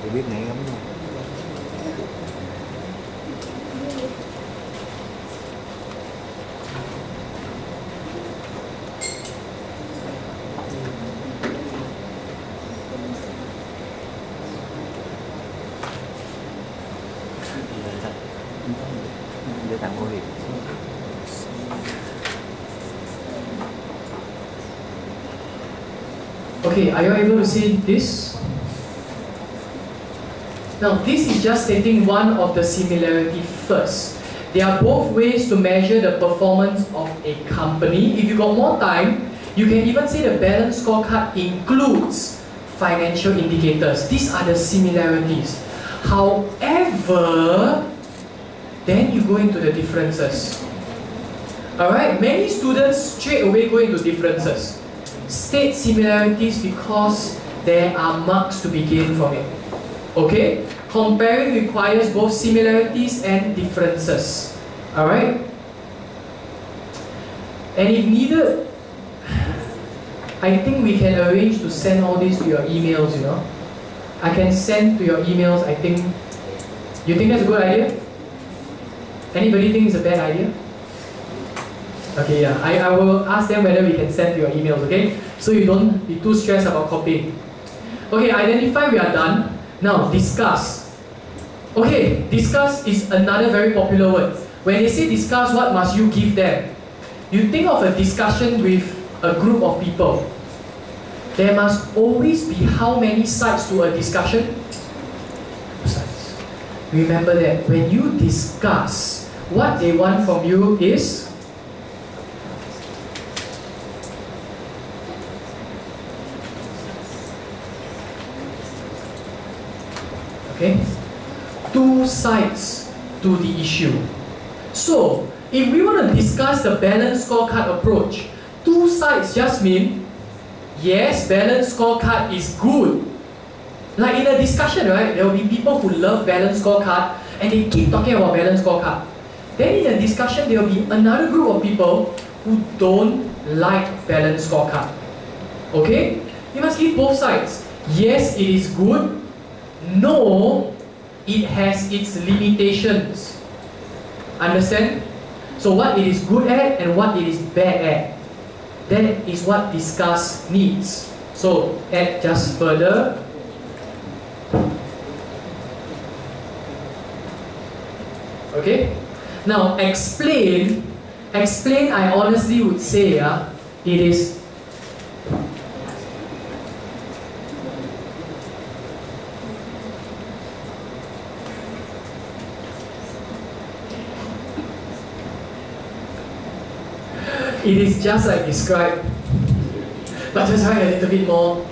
Tôi biết này lắm luôn. Để tặng cô Hiệp. Okay, are you able to see this? Now, this is just stating one of the similarity first. There are both ways to measure the performance of a company. If you got more time, you can even say the balance scorecard includes financial indicators. These are the similarities. However, then you go into the differences. Alright, many students straight away go into differences. State similarities because there are marks to be gained from it. Okay? Comparing requires both similarities and differences. Alright? And if needed, I think we can arrange to send all this to your emails, you know. I can send to your emails, I think. You think that's a good idea? Anybody think it's a bad idea? Okay, yeah. I will ask them whether we can send to your emails, okay? So you don't be too stressed about copying. Okay, identify, we are done. Now, discuss. Okay, discuss is another very popular word. When they say discuss, what must you give them? You think of a discussion with a group of people. There must always be how many sides to a discussion? 2 sides. Remember that when you discuss, what they want from you is okay, 2 sides to the issue. So, if we want to discuss the balanced scorecard approach, 2 sides just mean, yes, balanced scorecard is good. Like in a discussion, right, there will be people who love balanced scorecard and they keep talking about balanced scorecard. Then in a discussion, there will be another group of people who don't like balanced scorecard. Okay? You must give both sides. Yes, it is good. No, it has its limitations. Understand? So what it is good at and what it is bad at. That is what discuss needs. So add just further. Okay? Now explain. Explain, I honestly would say it is it is just like describe, but just write a little bit more.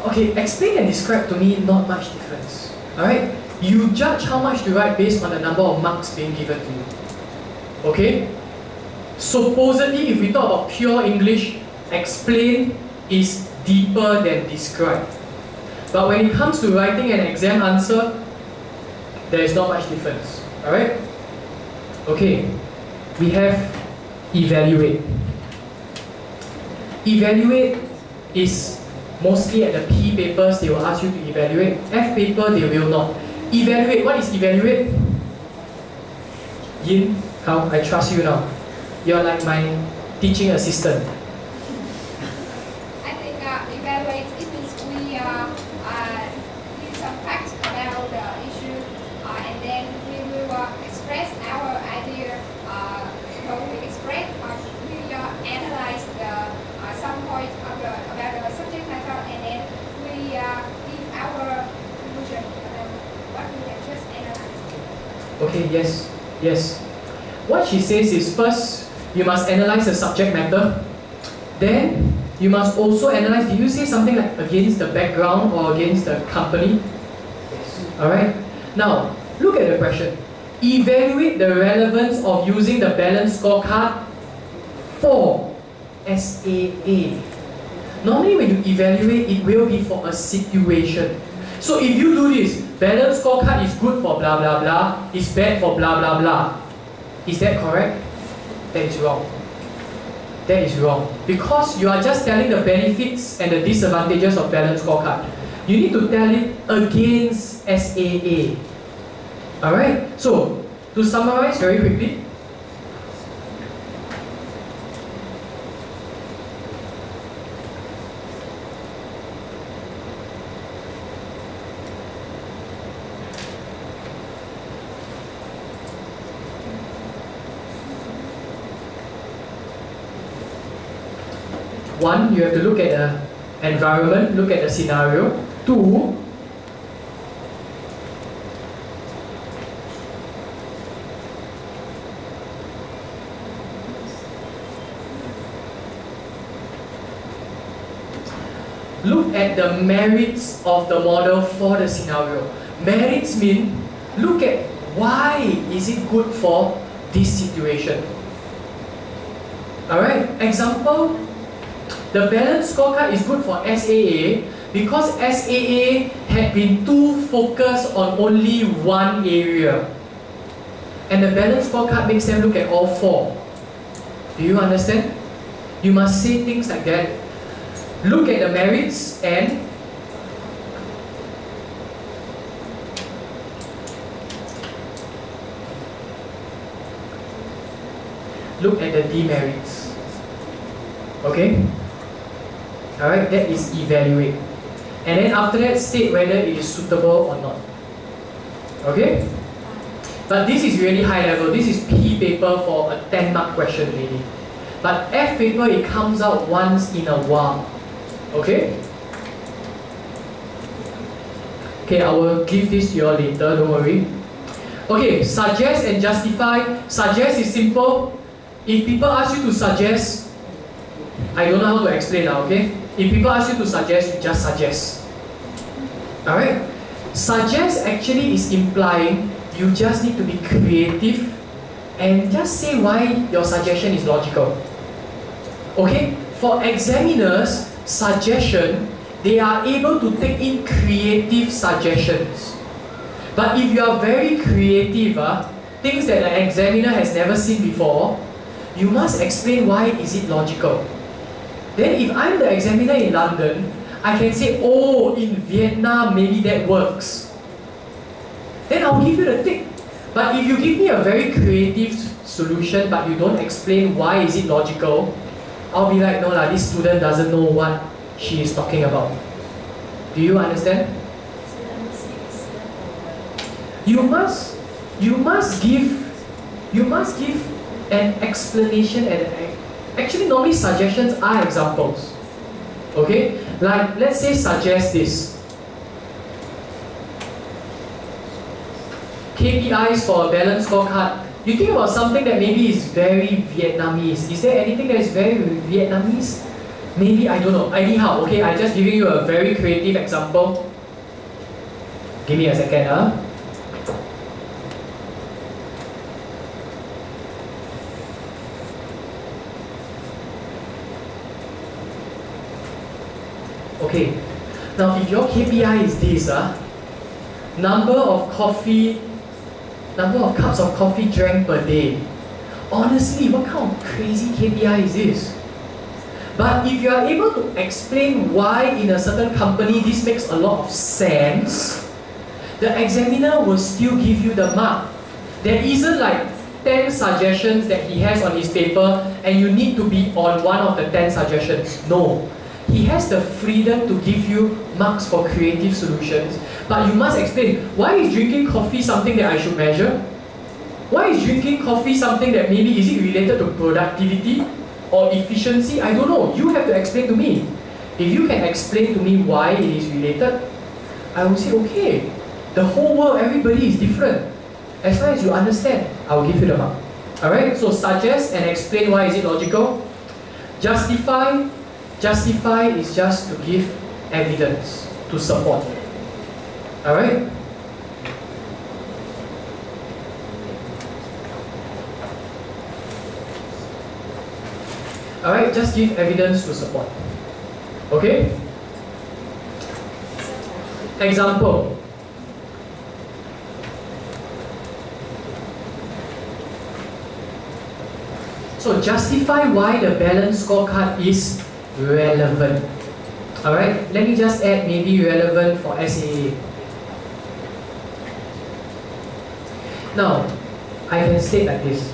Okay, explain and describe to me, not much difference. Alright? You judge how much to write based on the number of marks being given to you. Okay? Supposedly, if we talk about pure English, explain is deeper than describe. But when it comes to writing an exam answer, there is not much difference. Alright? Okay, we have evaluate. Evaluate is mostly at the P papers they will ask you to evaluate. F paper they will not. Evaluate, what is evaluate? Yin, how? I trust you now. You're like my teaching assistant. I think evaluate, it means we give some facts about the issue and then we will express our idea. How we express, we analyze some point about the subject matter and then we give our conclusion about what we have just analyzed. Okay, yes, yes. What she says is first, you must analyze the subject matter. Then, you must also analyze, did you say something like against the background or against the company? Yes. Alright? Now, look at the question. Evaluate the relevance of using the balanced scorecard for SAA. Normally when you evaluate, it will be for a situation. So if you do this, balanced scorecard is good for blah blah blah, is bad for blah blah blah. Is that correct? That is wrong. That is wrong. Because you are just telling the benefits and the disadvantages of balanced scorecard. you need to tell it against SAA. Alright, so to summarize very quickly, one, you have to look at the environment, look at the scenario. Two, look at the merits of the model for the scenario. Merits mean look at why is it good for this situation. Alright, example, the balanced scorecard is good for SAA because SAA had been too focused on only one area. And the balanced scorecard makes them look at all four. Do you understand? You must say things like that. Look at the merits and look at the demerits. Okay? Alright, that is evaluate. And then after that, state whether it is suitable or not. Okay? But this is really high level. This is P paper for a 10-mark question maybe. But F paper, it comes out once in a while. Okay? Okay, I will give this to you all later, don't worry. Okay, suggest and justify. Suggest is simple. If people ask you to suggest, I don't know how to explain now, okay? If people ask you to suggest, you just suggest. Alright? Suggest actually is implying you just need to be creative and just say why your suggestion is logical. Okay? For examiners, suggestion, they are able to take in creative suggestions. But if you are very creative, things that the examiner has never seen before, you must explain why is it logical. Then if I'm the examiner in London, I can say, oh, in Vietnam, maybe that works. Then I'll give you the tick. But if you give me a very creative solution, but you don't explain why is it logical, I'll be like, no lah, this student doesn't know what she is talking about. Do you understand? You must give an explanation and actually normally suggestions are examples. Okay? Like let's say suggest this. KPIs for a balanced scorecard. You think about something that maybe is very Vietnamese. Is there anything that is very Vietnamese? Maybe, I don't know. Anyhow, okay, I'm just giving you a very creative example. Give me a second, Okay, now if your KPI is this, number of cups of coffee drank per day. Honestly, what kind of crazy KPI is this? But if you are able to explain why in a certain company this makes a lot of sense, the examiner will still give you the mark. There isn't like 10 suggestions that he has on his paper and you need to be on one of the 10 suggestions. No. He has the freedom to give you marks for creative solutions, but you must explain, why is drinking coffee something that I should measure? Why is drinking coffee something that maybe, is it related to productivity or efficiency? I don't know. You have to explain to me. If you can explain to me why it is related, I will say, okay, the whole world, everybody is different. As long as you understand, I will give you the mark. Alright, so suggest and explain why is it logical. Justify. Justify is just to give evidence to support. Alright? Alright, just give evidence to support. Okay? Example. So justify why the balanced scorecard is relevant. Alright, let me just add maybe relevant for SAA. Now, I can state like this.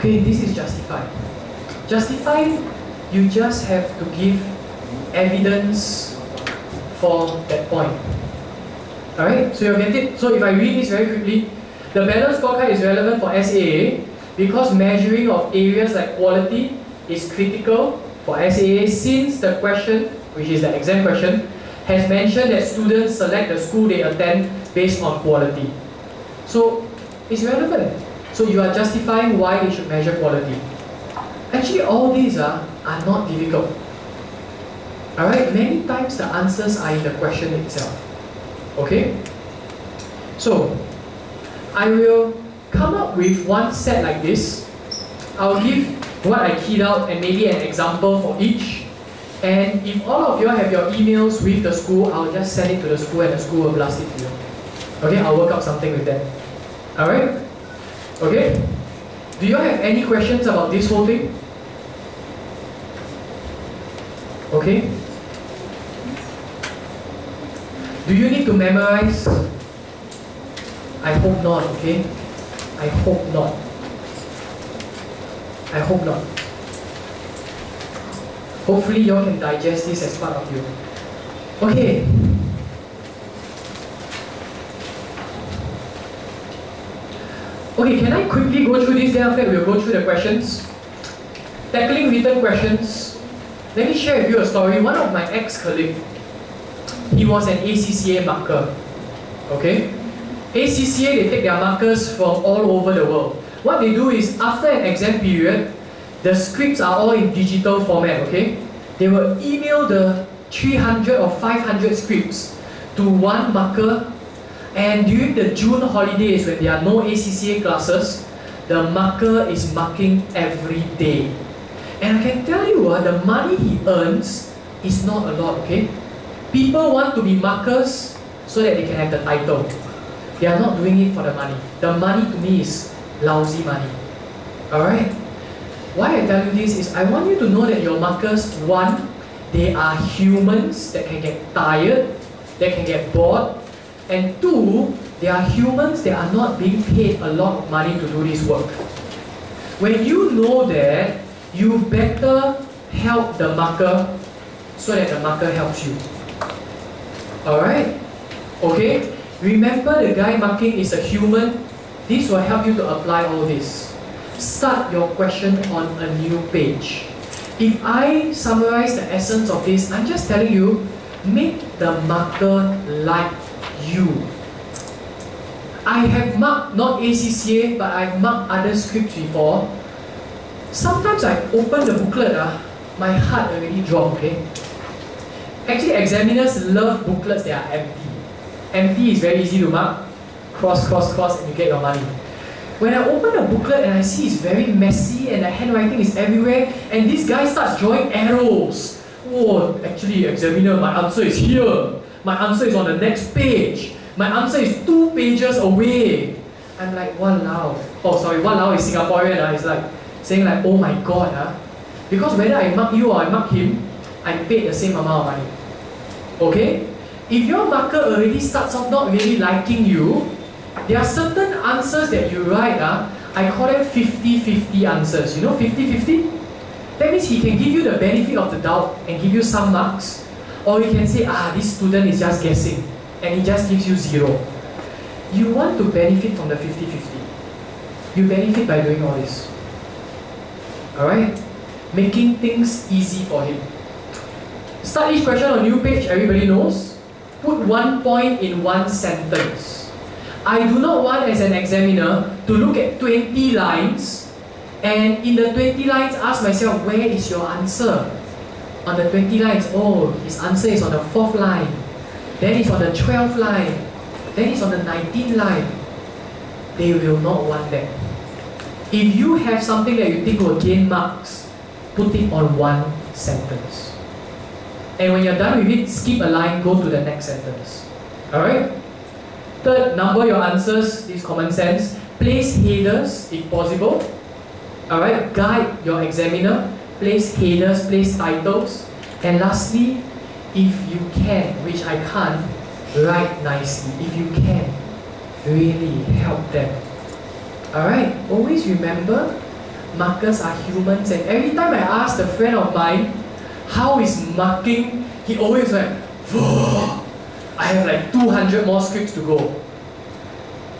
Okay, this is justified. Justified, you just have to give evidence for that point. Alright, so you get it? So if I read this very quickly, the balanced scorecard is relevant for SAA because measuring of areas like quality is critical for SAA since the question, which is the exam question, has mentioned that students select the school they attend based on quality. So it's relevant. So you are justifying why they should measure quality. Actually, all these are not difficult. Alright, many times the answers are in the question itself. Okay? So, I will come up with one set like this. I'll give what I keyed out and maybe an example for each. And if all of you have your emails with the school, I'll just send it to the school and the school will blast it to you. Okay, I'll work out something with that. Alright? Okay? Do you have any questions about this whole thing? Okay? Do you need to memorize? I hope not, okay? I hope not. I hope not. Hopefully you all can digest this as part of you. Okay. Okay, can I quickly go through this, then after that we'll go through the questions? Tackling written questions. Let me share with you a story. One of my ex-colleagues, he was an ACCA marker. Okay? ACCA, they take their markers from all over the world. What they do is, after an exam period, the scripts are all in digital format, okay? They will email the 300 or 500 scripts to one marker, and during the June holidays when there are no ACCA classes, the marker is marking every day. And I can tell you, the money he earns is not a lot, okay? People want to be markers so that they can have the title. They are not doing it for the money. The money to me is lousy money. Alright? Why I tell you this is I want you to know that your markers, one, they are humans that can get tired, that can get bored, and two, they are humans that are not being paid a lot of money to do this work. When you know that, you better help the marker so that the marker helps you. Alright? Okay? Remember the guy marking is a human. This will help you to apply all this. Start your question on a new page. If I summarize the essence of this, I'm just telling you, make the marker like you. I have marked not ACCA, but I've marked other scripts before. Sometimes I open the booklet, my heart already dropped, okay? Actually, examiners love booklets that are empty. Empty is very easy to mark. Cross, cross, cross, and you get your money. When I open the booklet and I see it's very messy and the handwriting is everywhere, and this guy starts drawing arrows. Oh, actually, examiner, my answer is here. My answer is on the next page. My answer is 2 pages away. I'm like, walao. Oh, sorry, walao is Singaporean. It's like saying like, oh my god. Because whether I mark you or I mark him, I paid the same amount of money. Okay? If your marker already starts off not really liking you, there are certain answers that you write, I call them 50-50 answers. You know 50-50? That means he can give you the benefit of the doubt and give you some marks. Or he can say, this student is just guessing, and he just gives you 0. You want to benefit from the 50-50. You benefit by doing all this. Alright? Making things easy for him. Start each question on new page, everybody knows. Put 1 point in 1 sentence. I do not want as an examiner to look at 20 lines and in the 20 lines ask myself, where is your answer? On the 20 lines, oh, his answer is on the 4th line. Then it's on the 12th line. Then it's on the 19th line. They will not want that. If you have something that you think will gain marks, put it on 1 sentence. And when you're done with it, skip a line, go to the next sentence. Alright? Third, number your answers, this is common sense. Place headers if possible. Alright, guide your examiner. Place headers, place titles. And lastly, if you can, which I can't, write nicely. If you can, really help them. Alright, always remember, markers are humans, and every time I ask a friend of mine, how is marking, he always like, whoa, I have like 200 more scripts to go.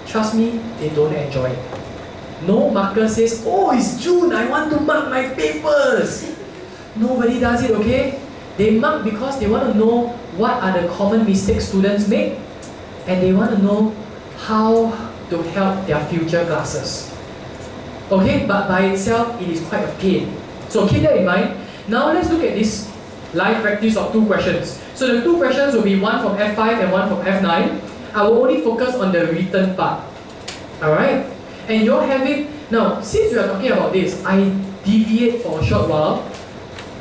Trust me, they don't enjoy it. No marker says, oh, it's June, I want to mark my papers. Nobody does it, okay? They mark because they want to know what are the common mistakes students make, and they want to know how to help their future classes. Okay, but by itself, it is quite a pain. So keep that in mind. Now let's look at this live practice of 2 questions. So the 2 questions will be one from F5 and one from F9. I will only focus on the written part. Alright? And you'll have it. Now, since we are talking about this, I deviate for a short while.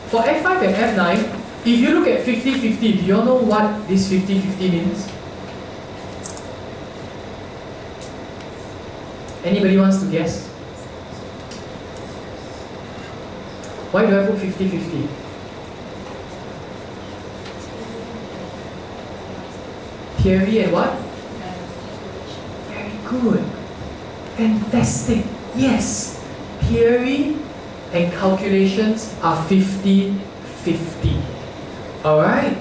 For F5 and F9, if you look at 50-50, do you all know what this 50-50 means? Anybody wants to guess? Why do I put 50-50? Theory and what? Very good. Fantastic. Yes. Theory and calculations are 50-50. Alright?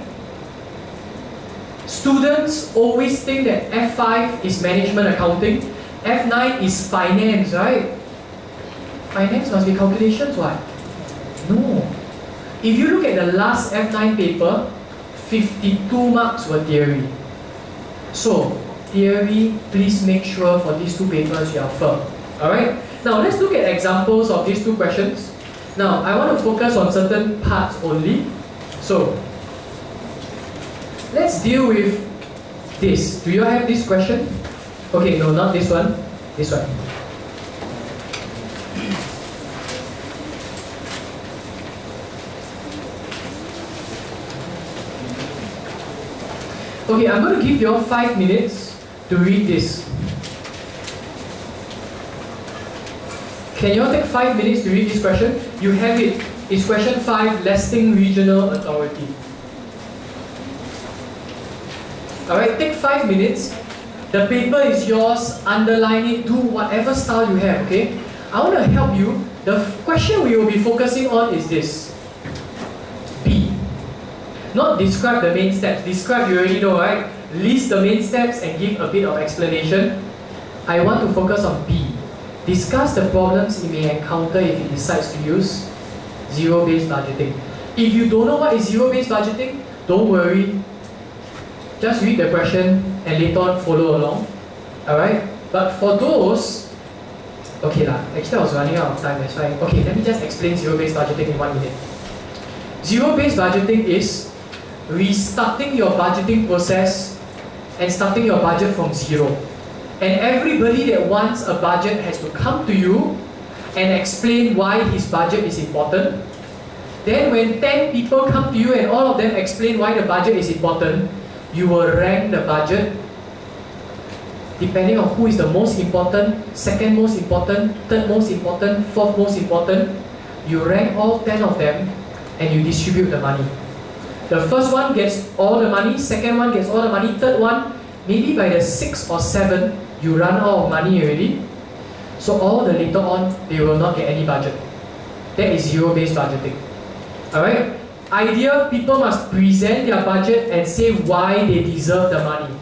Students always think that F5 is management accounting, F9 is finance, right? Finance must be calculations, what? No. If you look at the last F9 paper, 52 marks were theory. So, theory, please make sure for these 2 papers you are firm. Alright? Now, let's look at examples of these 2 questions. Now, I want to focus on certain parts only. So, let's deal with this. Do you have this question? Okay, no, not this one. This one. Okay, I'm going to give you all 5 minutes to read this. Can you all take 5 minutes to read this question? You have it. It's question 5, Lasting Regional Authority. Alright, take 5 minutes. The paper is yours, underline it, do whatever style you have, okay? I want to help you. The question we will be focusing on is this. B. Not describe the main steps. Describe, you already know, right? List the main steps and give a bit of explanation. I want to focus on B. Discuss the problems it may encounter if it decides to use zero-based budgeting. If you don't know what is zero-based budgeting, don't worry. Just read the question and later on follow along. Alright? But for those, okay lah, actually I was running out of time, that's why. Okay, let me just explain zero-based budgeting in 1 minute. Zero-based budgeting is restarting your budgeting process and starting your budget from zero. And everybody that wants a budget has to come to you and explain why his budget is important. Then when 10 people come to you and all of them explain why the budget is important, you will rank the budget depending on who is the most important, second most important, third most important, fourth most important. You rank all 10 of them and you distribute the money. The first one gets all the money, second one gets all the money, third one, maybe by the 6th or 7th, you run out of money already. So all the later on, they will not get any budget. That is zero-based budgeting. Alright? Idea, people must present their budget and say why they deserve the money.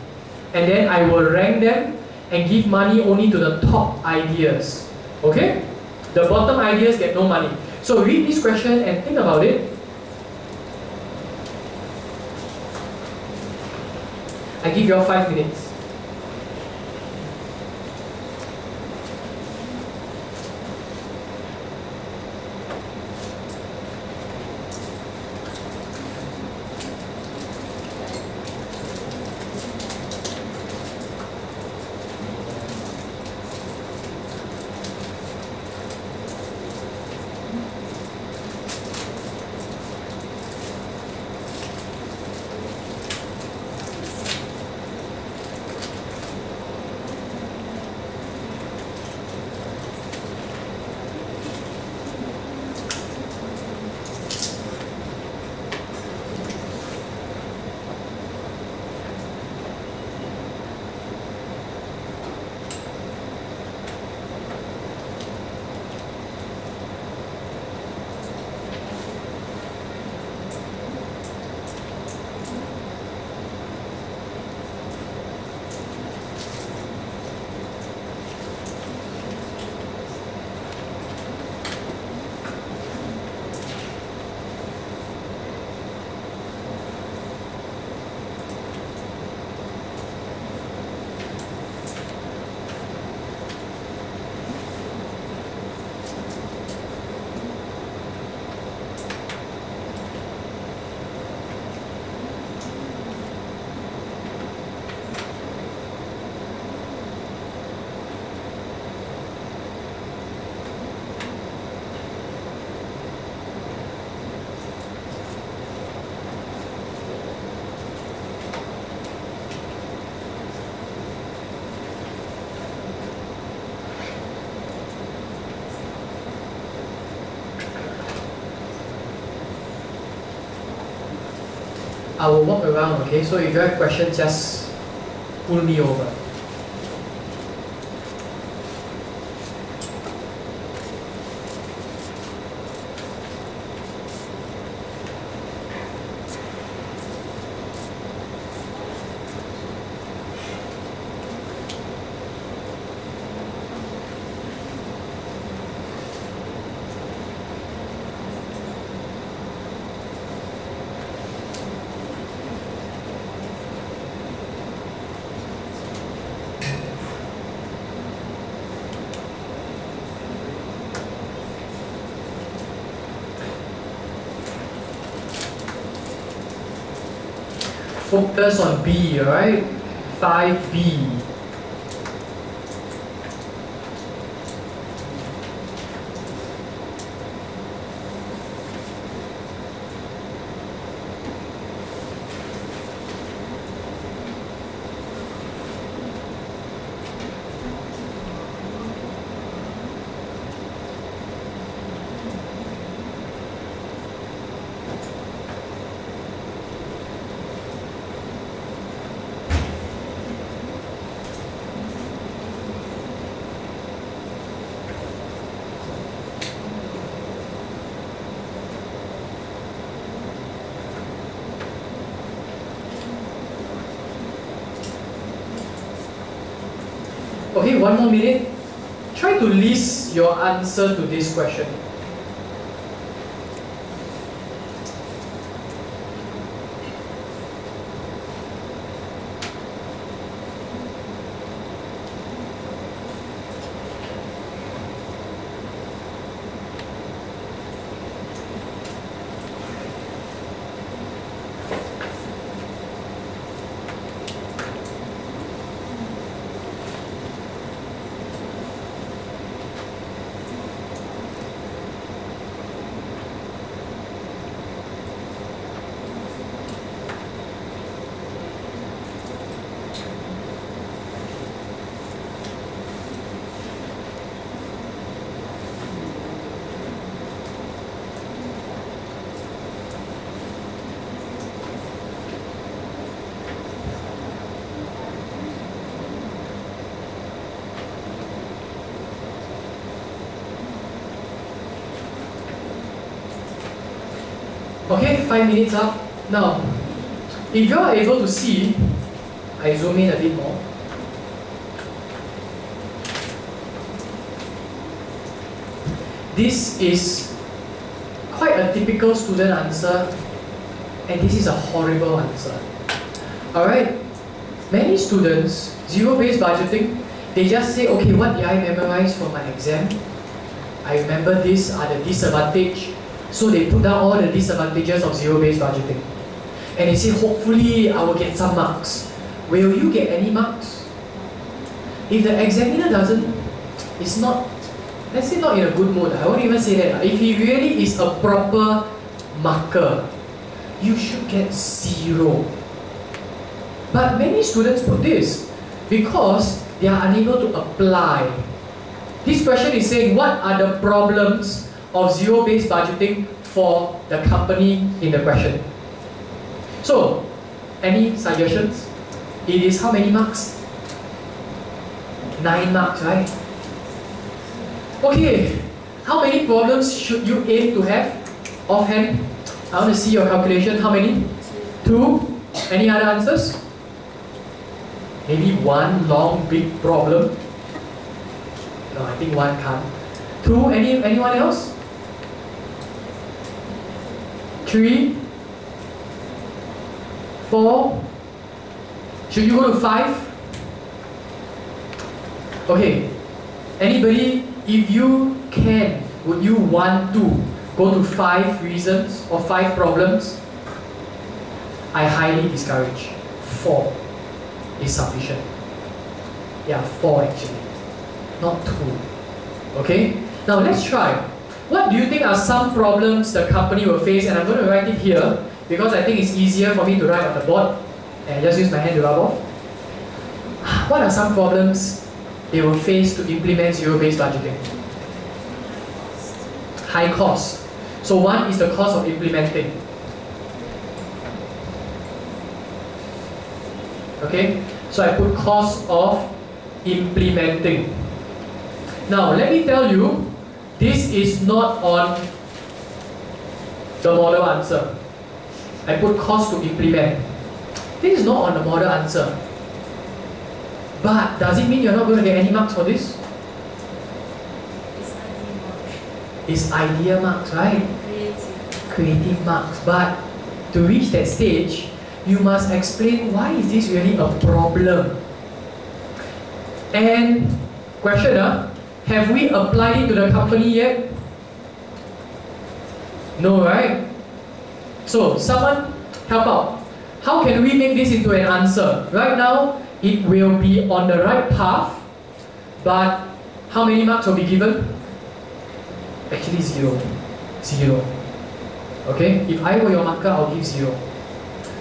And then I will rank them and give money only to the top ideas. Okay? The bottom ideas get no money. So read this question and think about it. I give you all 5 minutes. I will walk around, okay? So if you have questions, just pull me over. Focus on B, alright? 5B. Okay, 1 more minute. Try to list your answer to this question. Okay, 5 minutes up. Now, if you are able to see, I zoom in a bit more. This is quite a typical student answer, and this is a horrible answer. Alright, Many students, zero-based budgeting, they just say, okay, what did I memorize for my exam? I remember these are the disadvantages. So they put down all the disadvantages of zero-based budgeting. And they say, hopefully I will get some marks. Will you get any marks? If the examiner is not, let's say not in a good mood, I won't even say that. If he really is a proper marker, you should get 0. But many students put this because they are unable to apply. This question is saying, what are the problems of zero-based budgeting for the company in the question? So, any suggestions? It is how many marks? 9 marks, right? Okay, how many problems should you aim to have offhand? I want to see your calculation. How many? 2? Any other answers? Maybe 1 long big problem? No, I think 1 can't. 2? Anyone else? 3? 4? Should you go to 5? Okay, anybody, if you can, would you want to go to 5 reasons or 5 problems? I highly discourage. 4 is sufficient. Yeah, 4 actually, not 2. Okay, now let's try. What do you think are some problems the company will face? And I'm going to write it here because I think it's easier for me to write on the board and just use my hand to rub off. What are some problems they will face to implement zero-based budgeting? High cost. So 1 is the cost of implementing. Okay, so I put cost of implementing. Now let me tell you, this is not on the model answer. I put cost to implement. This is not on the model answer. But does it mean you're not going to get any marks for this? It's idea marks, right? Creative marks. But to reach that stage, you must explain why is this really a problem. And question, have we applied it to the company yet? No, right? So someone help out. How can we make this into an answer? Right now, it will be on the right path, but how many marks will be given? Actually 0. 0. Okay? If I were your marker, I'll give 0.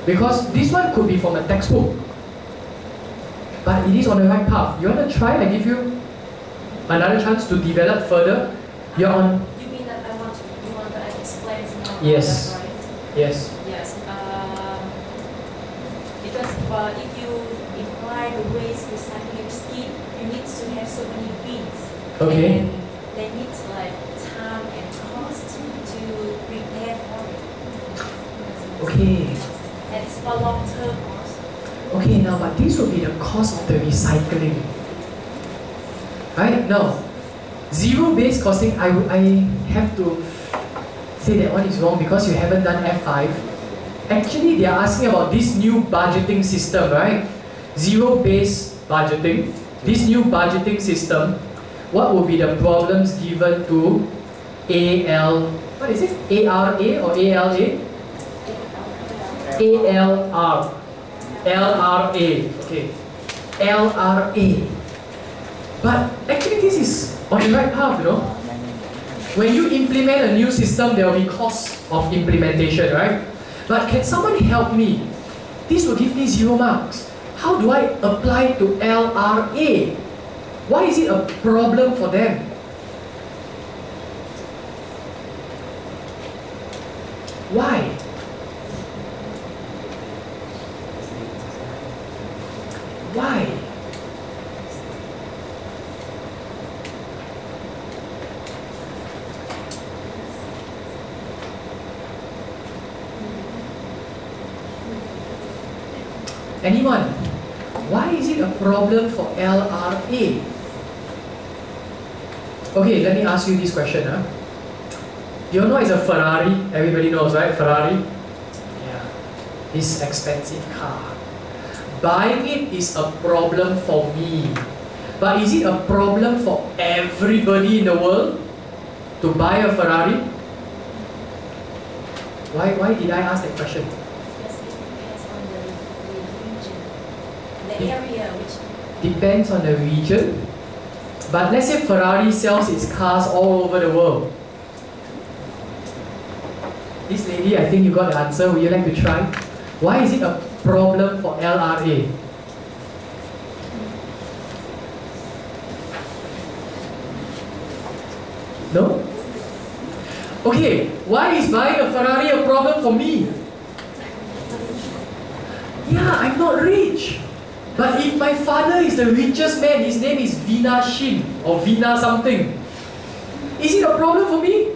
Because this one could be from a textbook. But it is on the right path. You want to try? I give you another chance to develop further. You're on. You mean that you want to explain somehow? Yes. Right? Yes. Yes. Because if you apply the waste recycling scheme, you need to have so many bins. Okay. And they need like time and cost to prepare for it. Okay. And it's for long term also. Okay, now but this will be the cost of the recycling. Right? Now, zero-based costing, I have to say that one is wrong because you haven't done F5. Actually, they are asking about this new budgeting system, right? Zero-based budgeting. This new budgeting system, what will be the problems given to what is it? ARA or ALA? ALR. LRA. Okay. LRA. But actually this is on the right path, you know. When you implement a new system, there will be costs of implementation, right? But can someone help me? This will give me 0 marks. How do I apply to LRA? Why is it a problem for them? Why? Why? Anyone? Why is it a problem for LRA? Okay, let me ask you this question. You know it's a Ferrari? Everybody knows, right? Ferrari? Yeah. This expensive car. buying it is a problem for me. But is it a problem for everybody in the world to buy a Ferrari? Why did I ask that question? Because it depends on the region, the area which. Depends on the region. But let's say Ferrari sells its cars all over the world. This lady, I think you got the answer. Would you like to try? Why is it a problem for LRA? No? Okay, why is buying a Ferrari a problem for me? Yeah, I'm not rich. But if my father is the richest man, his name is Vina Shin or Vina something, is it a problem for me?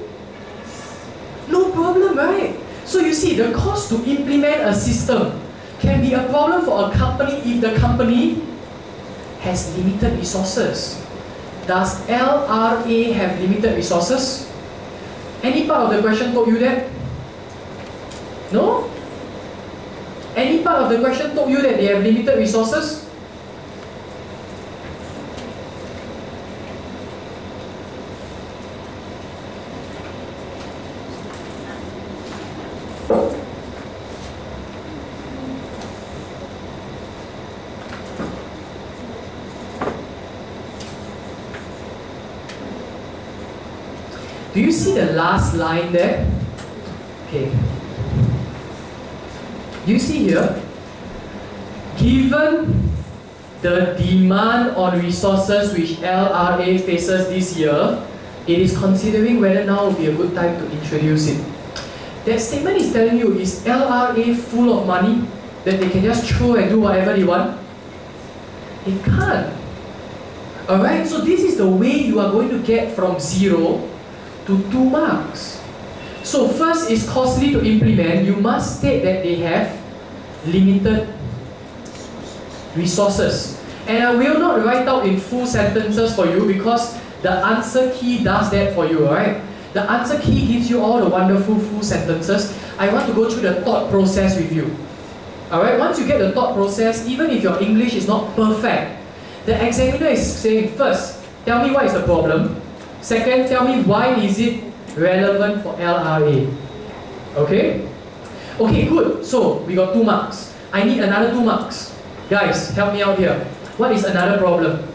No problem, right? So you see, the cost to implement a system can be a problem for a company if the company has limited resources. Does LRA have limited resources? Any part of the question told you that? No? Any part of the question told you that they have limited resources? Do you see the last line there? Okay. You see here, given the demand on resources which LRA faces this year, it is considering whether now would be a good time to introduce it. That statement is telling you, is LRA full of money that they can just throw and do whatever they want? They can't. Alright, so this is the way you are going to get from 0 to 2 marks. So first is costly to implement. You must state that they have limited resources. And I will not write out in full sentences for you because the answer key does that for you, alright? The answer key gives you all the wonderful full sentences. I want to go through the thought process with you. Alright, once you get the thought process, even if your English is not perfect, the examiner is saying, first, tell me what is the problem. Second, tell me why is it relevant for LRA. Okay? Okay, good. So, we got 2 marks. I need another 2 marks. Guys, help me out here. What is another problem?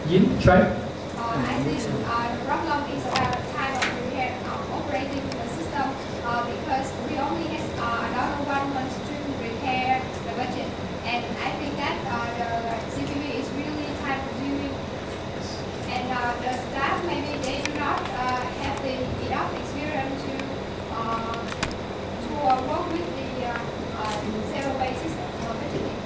Yin, try. I think the problem is about the time of repair operating the system because we only have another 1 month to repair the budget. And I think that the CPU is really time consuming. And the staff, maybe they do not have the enough experience to work with the zero-based system for budgeting.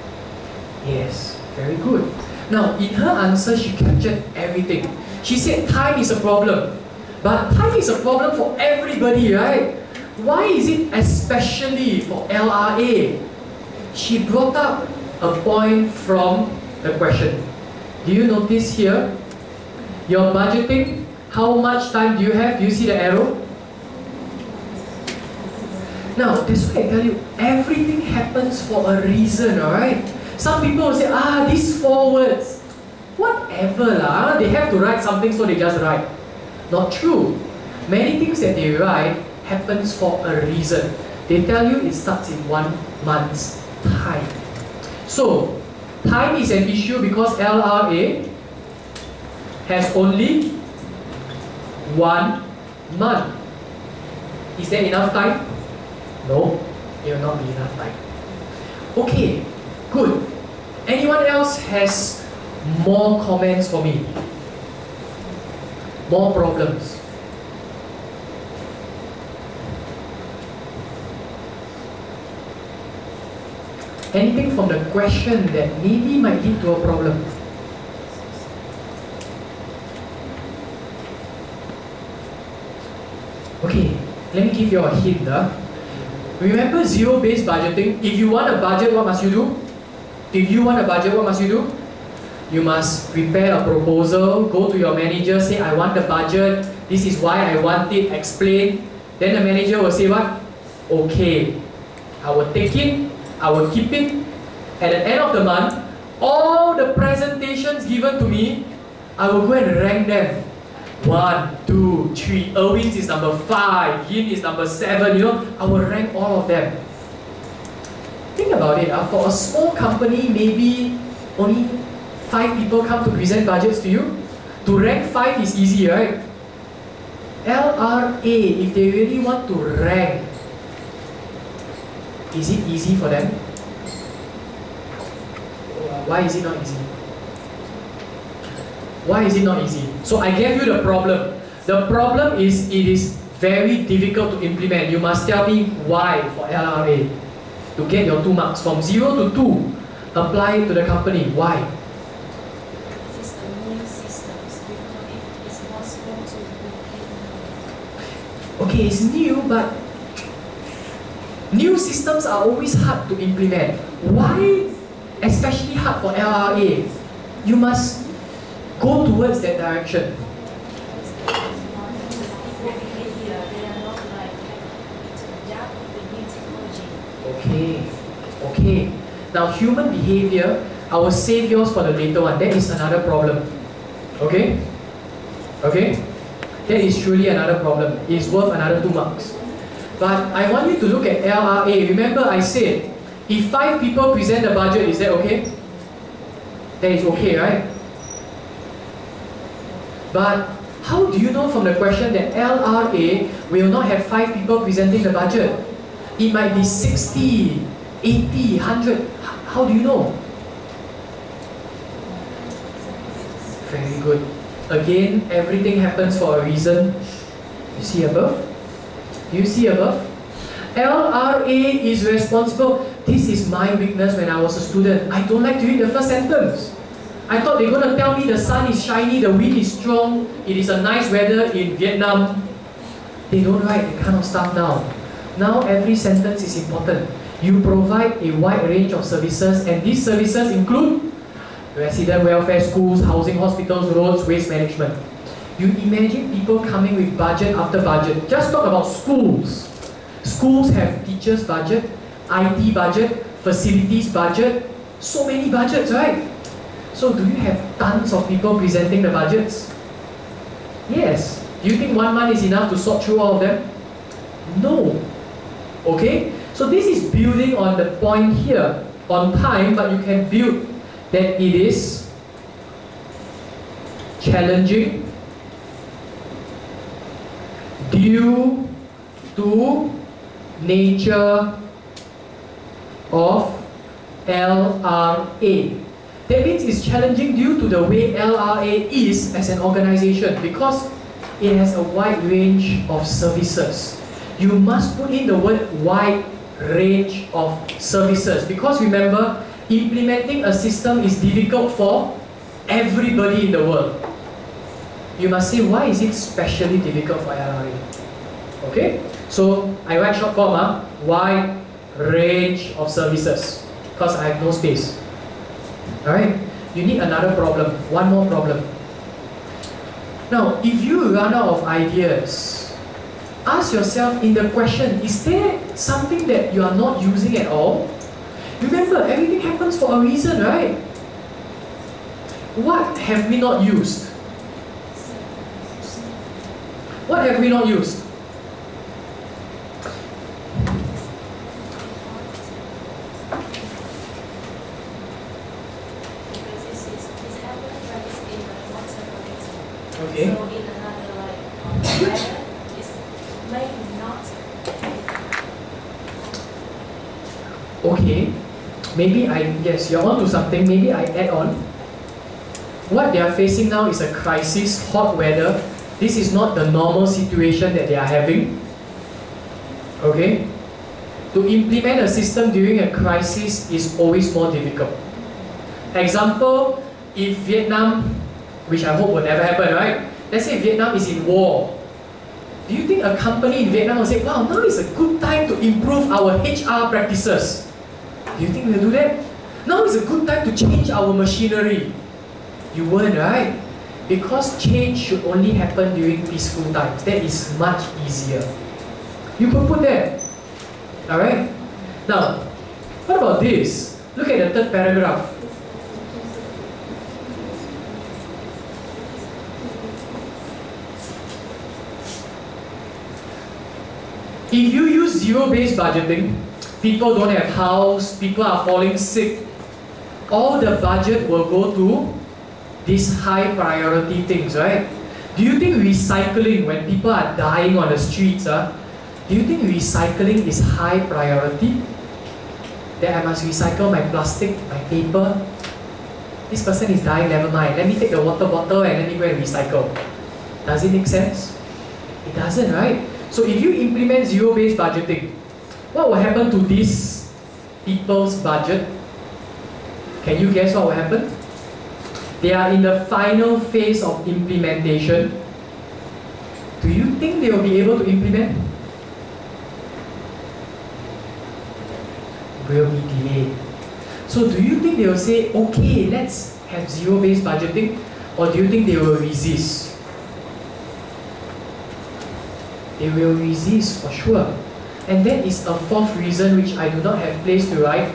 Yes, very good. Now, in her answer, she captured everything. She said time is a problem. But time is a problem for everybody, right? Why is it especially for LRA? She brought up a point from the question. Do you notice here? Your budgeting, how much time do you have? Do you see the arrow? Now, that's why I tell you, everything happens for a reason, alright? Some people will say, these 4 words, whatever lah, they have to write something so they just write. Not true. Many things that they write happens for a reason. They tell you it starts in 1 month's time. So, time is an issue because LRA has only 1 month. Is there enough time? No, it will not be enough time. Okay, good. Anyone else has more comments for me? More problems? Anything from the question that maybe might lead to a problem? Okay, let me give you a hint. Remember zero-based budgeting? If you want a budget, what must you do? If you want a budget, what must you do? You must prepare a proposal, go to your manager, say, I want the budget, this is why I want it, explain. Then the manager will say what? okay, I will take it, I will keep it. At the end of the month, all the presentations given to me, I will go and rank them. 1, 2, 3, Erwin's is number 5, Yin is number 7, you know, I will rank all of them. Think about it, for a small company, maybe only 5 people come to present budgets to you. To rank 5 is easy, right? LRA, if they really want to rank, is it easy for them? Why is it not easy? Why is it not easy? So I gave you the problem. The problem is it is very difficult to implement. You must tell me why for LRA. To get your 2 marks from 0 to 2, apply it to the company. Why? This is the new systems, because it is possible to repeat. Okay, it's new, but new systems are always hard to implement. Why especially hard for LRA? You must go towards that direction. Okay. Now human behavior, I will save yours for the later one. That is another problem. Okay? That is truly another problem. It is worth another 2 marks. But I want you to look at LRA. Remember I said, if 5 people present the budget, is that okay? That is okay, right? But how do you know from the question that LRA will not have 5 people presenting the budget? It might be 60, 80, 100. How do you know? Very good. Again, everything happens for a reason. You see above? Do you see above? LRA is responsible. This is my weakness when I was a student. I don't like to read the first sentence. I thought they're going to tell me the sun is shiny, the wind is strong, it is a nice weather in Vietnam. They don't write that kind of stuff down. Now every sentence is important. You provide a wide range of services, and these services include resident welfare, schools, housing, hospitals, roads, waste management. You imagine people coming with budget after budget. Just talk about schools. Schools have teachers' budget, IT budget, facilities budget, so many budgets, right? So do you have tons of people presenting the budgets? Yes. Do you think 1 month is enough to sort through all of them? No. Okay? So this is building on the point here, on time, but you can build that it is challenging due to nature of LRA. That means it's challenging due to the way LRA is as an organization, because it has a wide range of services. You must put in the word wide range of services, because remember, implementing a system is difficult for everybody in the world. You must say, why is it especially difficult for LRA? Okay? So I write short form, wide range of services, because I have no space. Alright? You need another problem, one more problem. Now, if you run out of ideas, ask yourself in the question, is there something that you are not using at all? Remember, everything happens for a reason, right? What have we not used? What have we not used? Okay. So in another manner, it's maybe not. Okay. Maybe yes, you're on to something. Maybe I add on. What they are facing now is a crisis, hot weather. This is not the normal situation that they are having. Okay? To implement a system during a crisis is always more difficult. Example, if Vietnam, which I hope will never happen, right? Let's say Vietnam is in war. Do you think a company in Vietnam will say, wow, now is a good time to improve our HR practices? Do you think we'll do that? Now is a good time to change our machinery. You won't, right? Because change should only happen during peaceful times. That is much easier. You could put that. Alright? Now, what about this? Look at the third paragraph. If you use zero-based budgeting, people don't have house, people are falling sick, all the budget will go to these high priority things, right? Do you think recycling, when people are dying on the streets, do you think recycling is high priority? That I must recycle my plastic, my paper? This person is dying, never mind. Let me take the water bottle and let me go and recycle. Does it make sense? It doesn't, right? So if you implement zero-based budgeting, what will happen to these people's budget? Can you guess what will happen? They are in the final phase of implementation. Do you think they will be able to implement? Will be delayed. So do you think they will say, okay, let's have zero-based budgeting? Or do you think they will resist? They will resist for sure. And that is a fourth reason which I do not have place to write,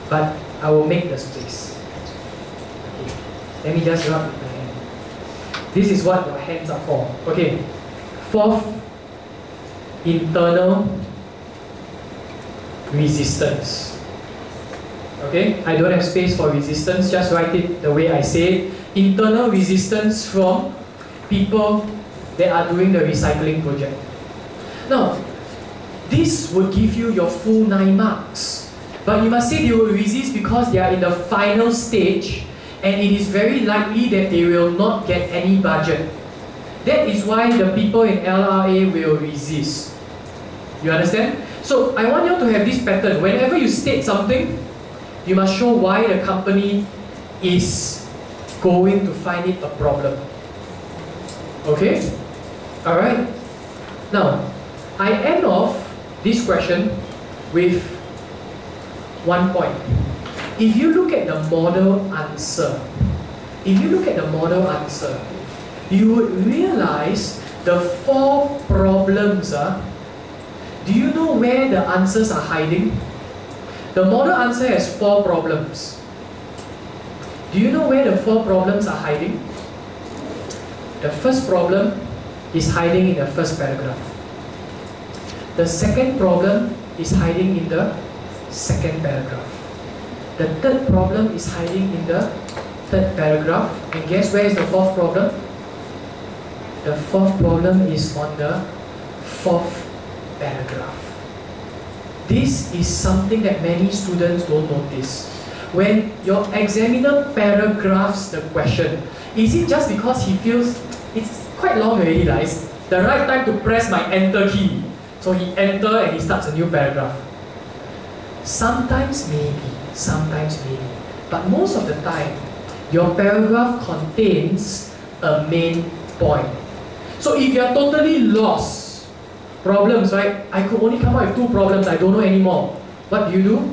but I will make the space. Okay. Let me just rub with my hand. This is what your hands are for. Okay. Fourth, internal resistance. Okay, I don't have space for resistance, just write it the way I say it. Internal resistance from people that are doing the recycling project. Now, this would give you your full 9 marks. But you must say they will resist because they are in the final stage and it is very likely that they will not get any budget. That is why the people in LRA will resist. You understand? So I want you to have this pattern. Whenever you state something, you must show why the company is going to find it a problem. Okay? Alright? Now, I end off this question with one point. If you look at the model answer, you would realize the 4 problems. Do you know where the answers are hiding? The model answer has 4 problems. Do you know where the 4 problems are hiding? The first problem is hiding in the first paragraph. The second problem is hiding in the second paragraph. The third problem is hiding in the third paragraph. And guess where is the 4th problem? The 4th problem is on the 4th paragraph. This is something that many students don't notice. When your examiner paragraphs the question, is it just because he feels it's quite long already, it's the right time to press my enter key? So he enter and he starts a new paragraph. Sometimes maybe, but most of the time, your paragraph contains a main point. So if you are totally lost, problems, right? I could only come up with 2 problems, I don't know anymore. What do?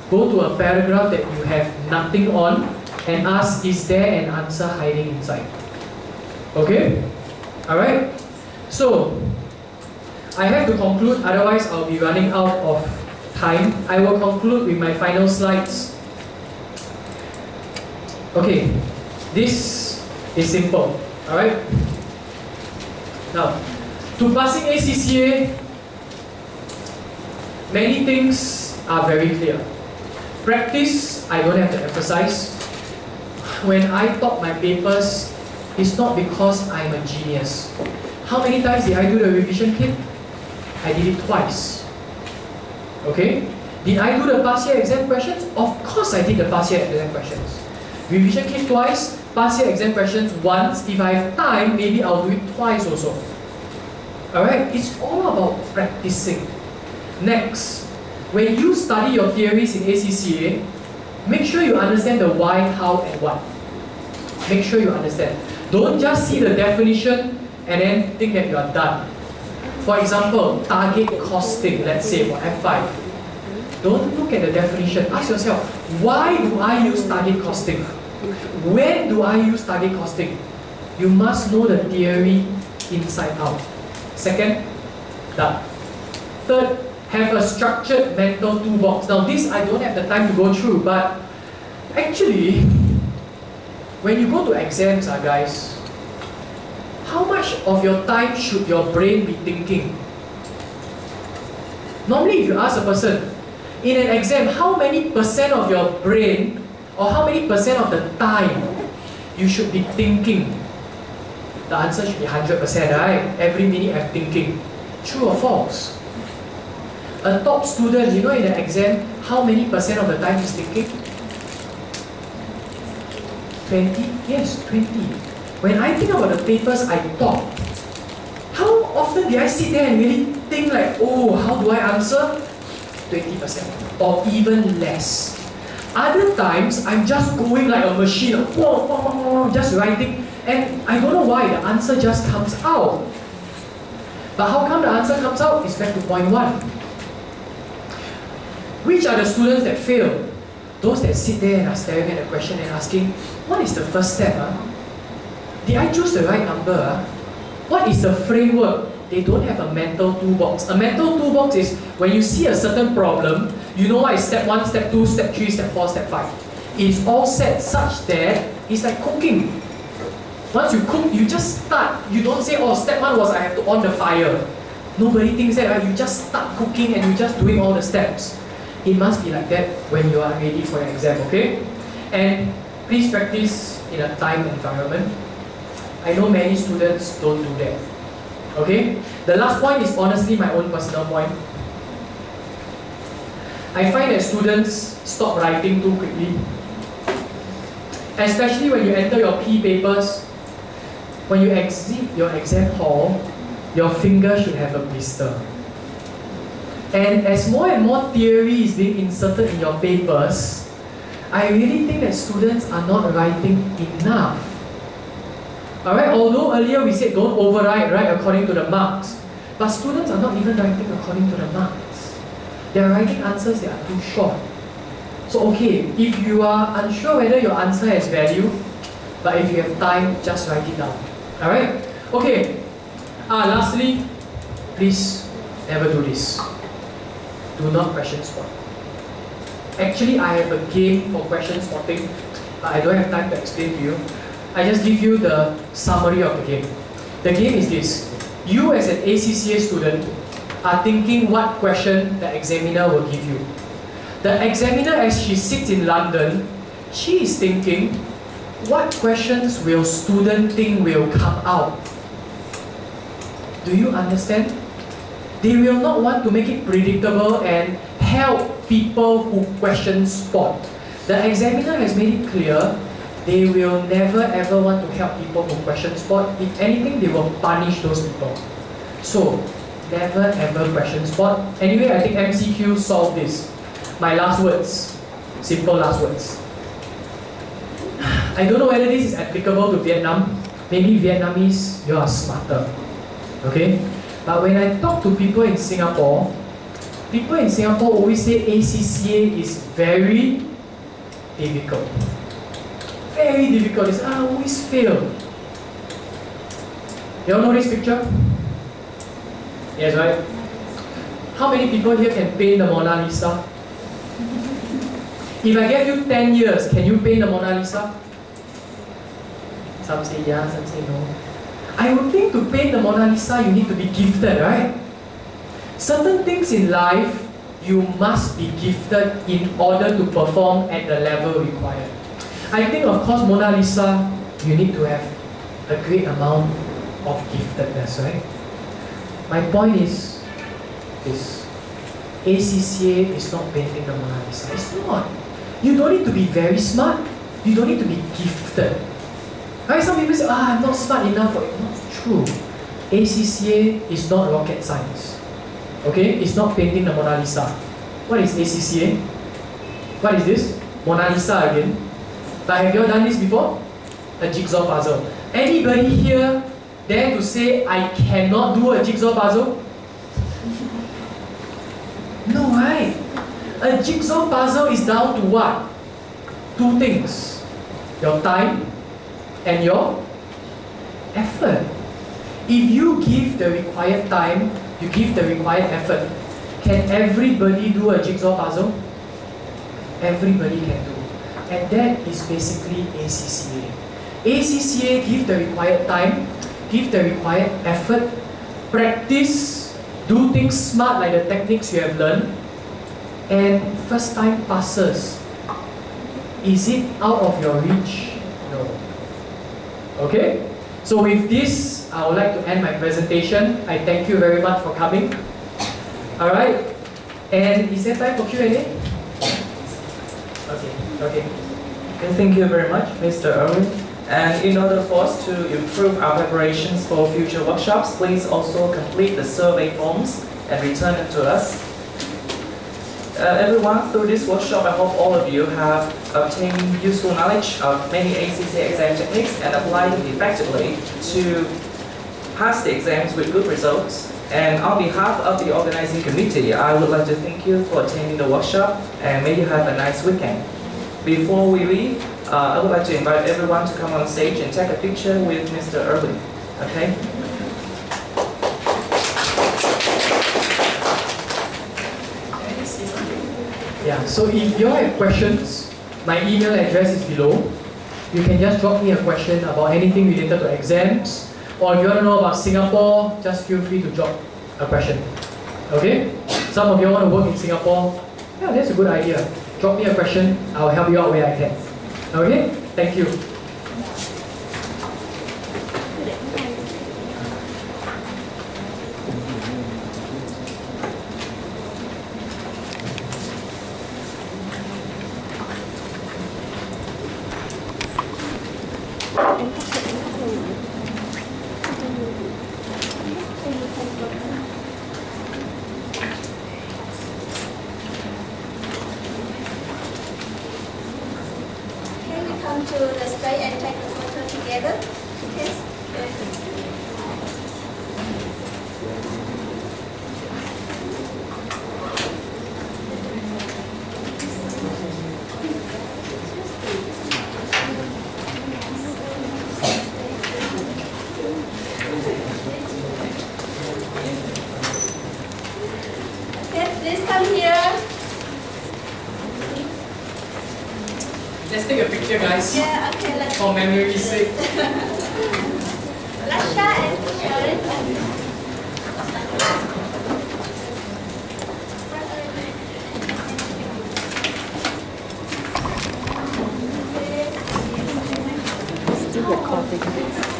Go to a paragraph that you have nothing on and ask, is there an answer hiding inside? Okay? Alright? So, I have to conclude, otherwise I'll be running out of time. I will conclude with my final slides. Okay, this is simple. Alright? Now, to passing ACCA, many things are very clear. Practice, I don't have to emphasize. When I taught my papers, it's not because I'm a genius. How many times did I do the revision kit? I did it twice. Okay? Did I do the past year exam questions? Of course I did the past year exam questions. Revision kit twice, past year exam questions once. If I have time, maybe I'll do it twice also. Alright? It's all about practicing. Next, when you study your theories in ACCA, make sure you understand the why, how, and what. Make sure you understand. Don't just see the definition and then think that you are done. For example, target costing, let's say for F5. Don't look at the definition. Ask yourself, why do I use target costing? When do I use target costing? You must know the theory inside out. Second, done. Third, have a structured mental toolbox. Now this I don't have the time to go through, but actually, when you go to exams, guys, how much of your time should your brain be thinking? Normally, if you ask a person, in an exam, how many percent of your brain, or how many percent of the time you should be thinking? The answer should be 100%, right? Every minute I'm thinking. True or false? A top student, you know, in an exam, how many percent of the time he's thinking? 20? Yes, 20. When I think about the papers I taught, how often did I sit there and really think like, oh, how do I answer? 20% or even less. Other times, I'm just going like a machine, just writing, and I don't know why, the answer just comes out. But how come the answer comes out? It's back to point 1. Which are the students that fail? Those that sit there and are staring at the question and asking, what is the first step? Did I choose the right number? What is the framework? They don't have a mental toolbox. A mental toolbox is when you see a certain problem, you know what is step 1, step 2, step 3, step 4, step 5. It's all set such that it's like cooking. Once you cook, you just start. You don't say, oh, step 1 was I have to on the fire. Nobody thinks that, right? You just start cooking and you're just doing all the steps. It must be like that when you are ready for your exam, okay? And please practice in a time environment. I know many students don't do that. Okay? The last point is honestly my own personal point. I find that students stop writing too quickly. Especially when you enter your P papers, when you exit your exam hall, your finger should have a blister. And as more and more theory is being inserted in your papers, I really think that students are not writing enough. Alright, although earlier we said don't overwrite, right, according to the marks. But students are not even writing according to the marks. They are writing answers that are too short. So okay, if you are unsure whether your answer has value, but if you have time, just write it down. Alright? Okay. Lastly, please never do this. Do not question spot. Actually, I have a game for question spotting, but I don't have time to explain to you. I just give you the summary of the game. The game is this. You as an ACCA student are thinking what question the examiner will give you. The examiner, as she sits in London, she is thinking, what questions will student think will come out? Do you understand? They will not want to make it predictable and help people who question spot. The examiner has made it clear they will never ever want to help people who question spot. If anything, they will punish those people. So, never ever question spot. Anyway, I think MCQ solved this. My last words, simple last words. I don't know whether this is applicable to Vietnam. Maybe Vietnamese, you are smarter. Okay? But when I talk to people in Singapore always say ACCA is very difficult. Very difficult. It's, I always fail. You all know this picture? Yes, right? How many people here can paint the Mona Lisa? If I give you 10 years, can you paint the Mona Lisa? Some say yeah, some say no. I would think to paint the Mona Lisa, you need to be gifted, right? Certain things in life, you must be gifted in order to perform at the level required. I think, of course, Mona Lisa, you need to have a great amount of giftedness, right? My point is ACCA is not painting the Mona Lisa. It's not. You don't need to be very smart. You don't need to be gifted. Right? Some people say, I'm not smart enough for it. Not true. ACCA is not rocket science. Okay? It's not painting the Mona Lisa. What is ACCA? What is this? Mona Lisa again. But have you all done this before? A jigsaw puzzle. Anybody here dare to say, I cannot do a jigsaw puzzle? No, right? A jigsaw puzzle is down to what? Two things. Your time and your effort. If you give the required time, you give the required effort, Can everybody do a jigsaw puzzle? Everybody can do. And that is basically ACCA. ACCA give the required time, give the required effort, practice, do things smart like the techniques you have learned, and first time passes. Is it out of your reach? No. Okay? So with this, I would like to end my presentation. I thank you very much for coming. Alright? And is there time for Q&A? Okay. Okay, thank you very much, Mr. Erwin. And in order for us to improve our preparations for future workshops, please also complete the survey forms and return them to us. Everyone, through this workshop, I hope all of you have obtained useful knowledge of many ACCA exam techniques and applied them effectively to pass the exams with good results. And on behalf of the organizing committee, I would like to thank you for attending the workshop, and may you have a nice weekend. Before we leave, I would like to invite everyone to come on stage and take a picture with Mr. Erwin. Okay? Yeah, so if you have questions, my email address is below. You can just drop me a question about anything related to exams, or if you want to know about Singapore, just feel free to drop a question. Okay? Some of you want to work in Singapore. Yeah, that's a good idea. Drop me a question, I'll help you out where I can. Okay? Thank you. Come to the stage and take a photo together. Yes. Okay, please come here. Let's take a picture, guys. Yeah, okay, let's For memory's sake. Lasha and Sharon. Still recording this.